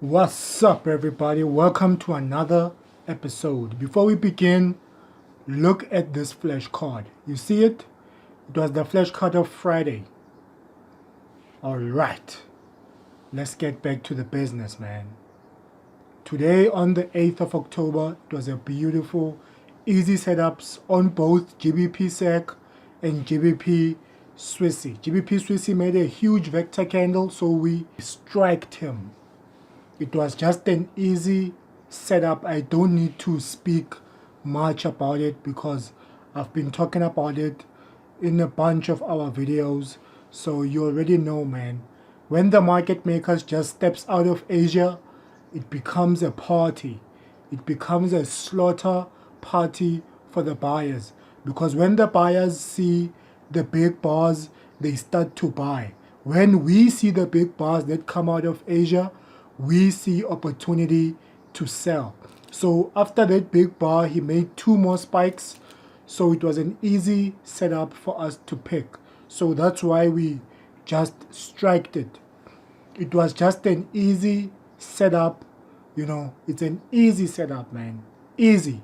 What's up, everybody? Welcome to another episode. Before we begin, look at this flash card. You see it? It was the flash card of Friday. Alright, let's get back to the business, man. Today, on the 8th of October, it was a beautiful, easy setups on both GBP SEC and GBP Swissy. GBP Swissy made a huge vector candle, so we striked him. It was just an easy setup. I don't need to speak much about it because I've been talking about it in a bunch of our videos. So you already know, man. When the market makers just steps out of Asia, it becomes a party. It becomes a slaughter party for the buyers. Because when the buyers see the big bars, they start to buy. When we see the big bars that come out of Asia, we see opportunity to sell. So after that big bar, he made two more spikes. So it was an easy setup for us to pick. So that's why we just striked it. It was just an easy setup. You know, it's an easy setup, man. Easy.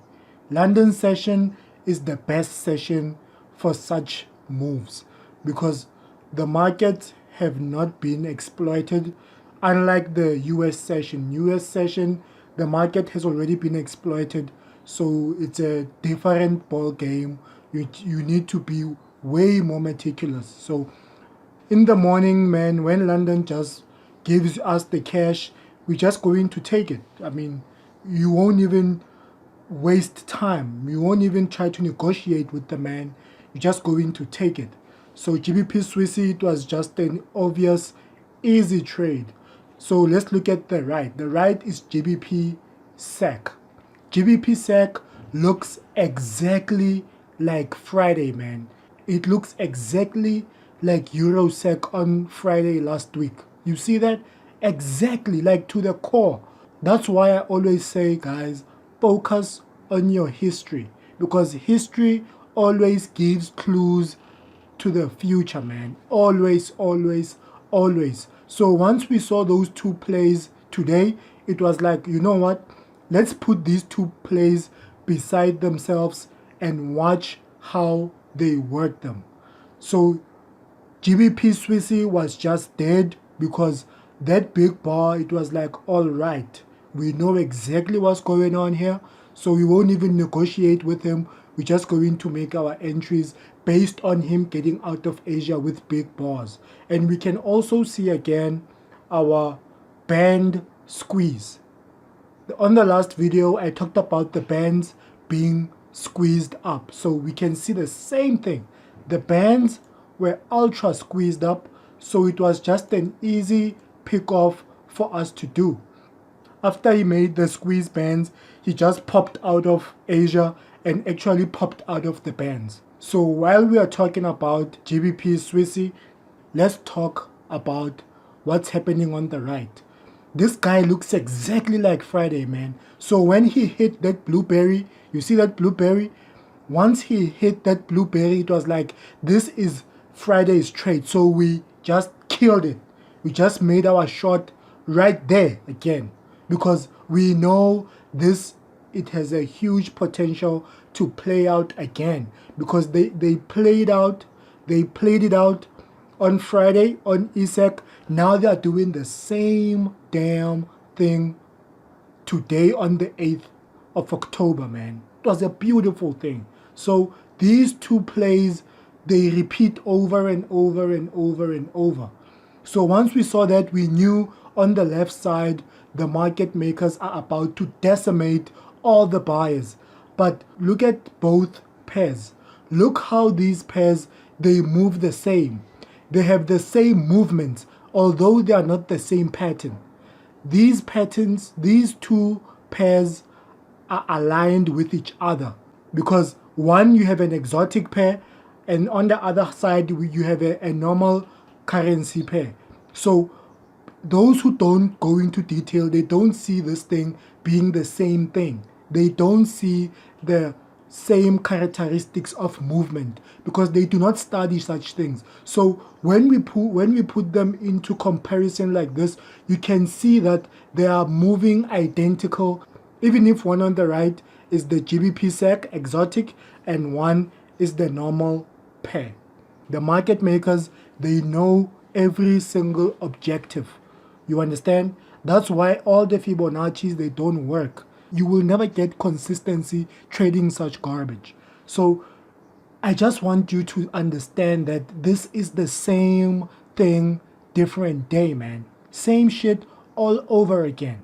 London session is the best session for such moves because the markets have not been exploited. Unlike the US session, the market has already been exploited, so it's a different ball game. You need to be way more meticulous. So in the morning, man, when London just gives us the cash, we're just going to take it. I mean, you won't even waste time. You won't even try to negotiate with the man. You're just going to take it. So GBP Swissy, it was just an obvious, easy trade. So let's look at the right. The right is GBP SEC. GBP SEC looks exactly like Friday, man. It looks exactly like Euro SEC on Friday last week. You see that? Exactly, like to the core. That's why I always say, guys, focus on your history. Because history always gives clues to the future, man. Always, always, always. So once we saw those two plays today, it was like, you know what? Let's put these two plays beside themselves and watch how they work them. So GBP Swissy was just dead because that big bar, it was like, all right, we know exactly what's going on here. So we won't even negotiate with him. We're just going to make our entries based on him getting out of Asia with big bars. And we can also see again our band squeeze. On the last video, I talked about the bands being squeezed up. So we can see the same thing. The bands were ultra squeezed up. So it was just an easy pick off for us to do. After he made the squeeze bands, he just popped out of Asia and actually popped out of the bands. So while we are talking about GBP Swissy, let's talk about what's happening on the right. This guy looks exactly like Friday, man. So when he hit that blueberry, you see that blueberry? Once he hit that blueberry, it was like, this is Friday's trade. So we just killed it. We just made our shot right there again. Because we know this, it has a huge potential to play out again. Because they played it out on Friday on ESEC. Now they are doing the same damn thing today on the 8th of October, man. It was a beautiful thing. So these two plays, they repeat over and over and over and over. So once we saw that, we knew on the left side, the market makers are about to decimate all the buyers. But look at both pairs. Look how these pairs, they move the same. They have the same movements, although they are not the same pattern. These patterns, these two pairs are aligned with each other. Because one, you have an exotic pair, and on the other side, you have a normal currency pair. So those who don't go into detail, they don't see this thing being the same thing. They don't see the same characteristics of movement because they do not study such things. So when we put them into comparison like this, you can see that they are moving identical, even if one on the right is the GBP SEC exotic and one is the normal pair. The market makers, they know every single objective. You understand? That's why all the Fibonacci's, they don't work. You will never get consistency trading such garbage. So I just want you to understand that this is the same thing, different day, man. Same shit all over again.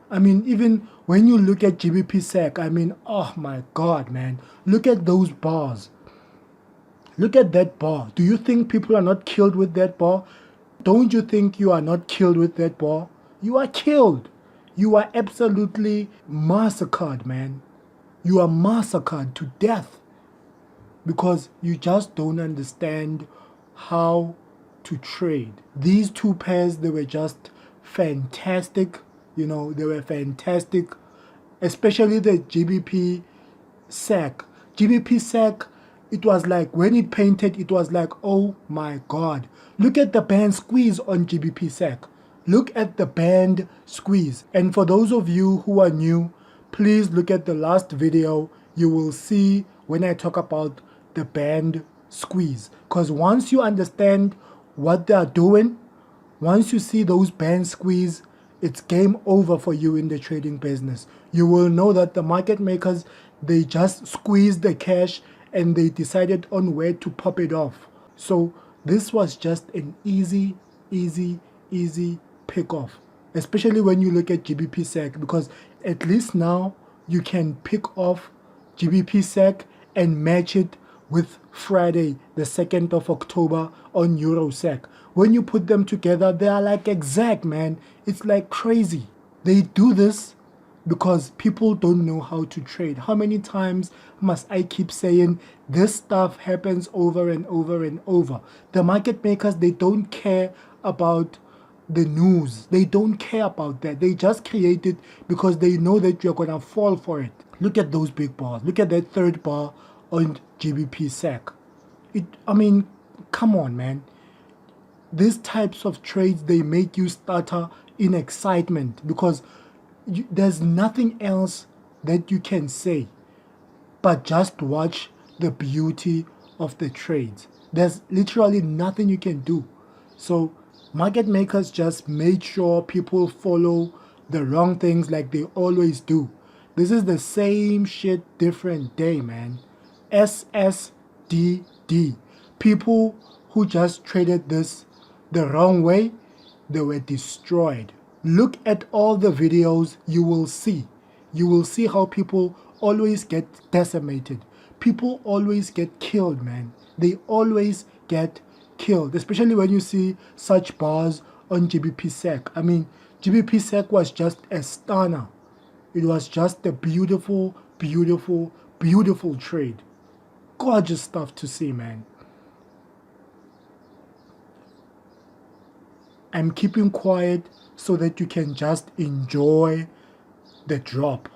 I mean, even when you look at GBP SEC, I mean, oh my God, man. Look at those bars. Look at that bar. Do you think people are not killed with that bar? Don't you think you are not killed with that bar? You are killed. You are absolutely massacred, man. You are massacred to death because you just don't understand how to trade. These two pairs, they were just fantastic. You know, they were fantastic, especially the GBP SEC. GBP SEC, it was like, when it painted, it was like, oh my God. Look at the band squeeze on GBP SEC. Look at the band squeeze. And for those of you who are new, please look at the last video. You will see when I talk about the band squeeze. Because once you understand what they are doing, once you see those band squeeze, it's game over for you in the trading business. You will know that the market makers, they just squeezed the cash and they decided on where to pop it off. So this was just an easy pick off, especially when you look at GBP SEC, because at least now you can pick off GBP SEC and match it with Friday, the 2nd of October on Euro SEC. When you put them together, they are like exact, man. It's like crazy. They do this because people don't know how to trade. How many times must I keep saying this stuff happens over and over and over? The market makers, they don't care about the news. They don't care about that. They just create it because they know that you're going to fall for it. Look at those big bars. Look at that third bar on GBP SEC. I mean, come on, man. These types of trades, they make you stutter in excitement because there's nothing else that you can say but just watch the beauty of the trades. There's literally nothing you can do. So market makers just made sure people follow the wrong things like they always do. This is the same shit, different day, man. SSDD. People who just traded this the wrong way, they were destroyed. Look at all the videos, you will see. You will see how people always get decimated. People always get killed, man. They always get killed, especially when you see such bars on GBP SEC. I mean, GBP SEC was just a stunner. It was just a beautiful trade. Gorgeous stuff to see, man. I'm keeping quiet so that you can just enjoy the drop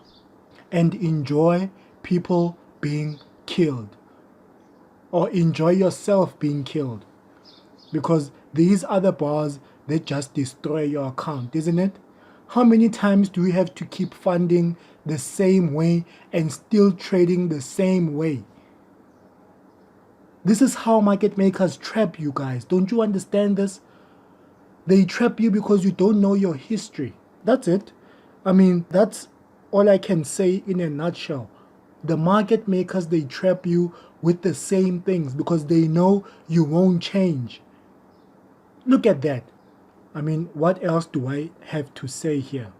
and enjoy people being killed, or enjoy yourself being killed, because these other bars, they just destroy your account, isn't it? How many times do you have to keep funding the same way and still trading the same way? This is how market makers trap you guys. Don't you understand this? They trap you because you don't know your history. That's it. I mean, that's all I can say in a nutshell. The market makers, they trap you with the same things because they know you won't change. Look at that. I mean, what else do I have to say here?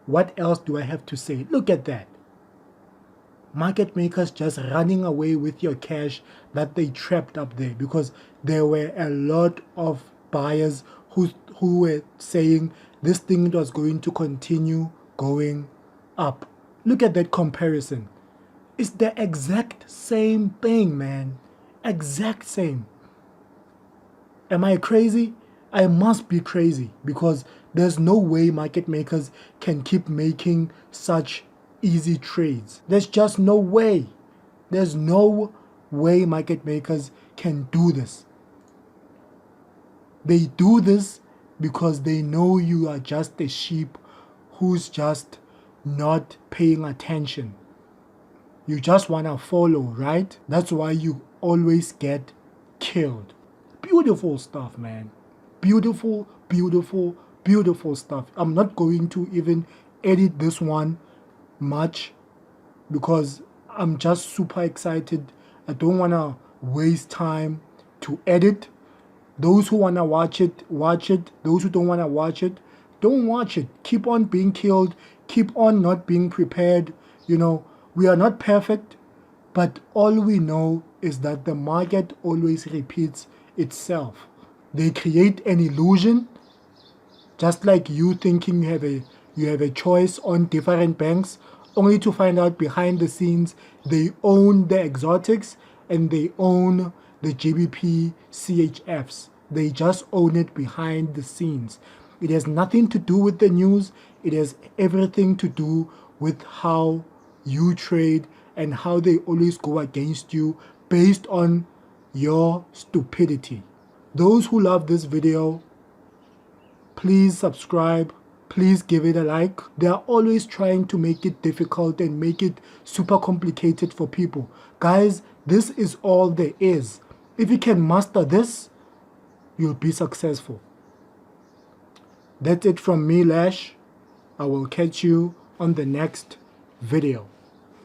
What else do I have to say? Look at that. Market makers just running away with your cash that they trapped up there because there were a lot of buyers who were saying this thing was going to continue going up. Look at that comparison. It's the exact same thing, man. Exact same. Am I crazy? I must be crazy because there's no way market makers can keep making such easy trades. There's just no way. There's no way market makers can do this. They do this because they know you are just a sheep who's just not paying attention. You just want to follow, right? That's why you always get killed. Beautiful stuff, man. Beautiful, beautiful, beautiful stuff. I'm not going to even edit this one much because I'm just super excited. I don't want to waste time to edit. Those who want to watch it, watch it. Those who don't want to watch it, don't watch it. Keep on being killed. Keep on not being prepared. You know, we are not perfect, but all we know is that the market always repeats itself. They create an illusion, just like you thinking you have a choice on different banks, only to find out behind the scenes they own the exotics and they own the GBP CHFs. They just own it behind the scenes. It has nothing to do with the news. It has everything to do with how you trade and how they always go against you based on your stupidity. Those who love this video, please subscribe. Please give it a like. They are always trying to make it difficult and make it super complicated for people. Guys, this is all there is. If you can master this, you'll be successful. That's it from me, Lash. I will catch you on the next video.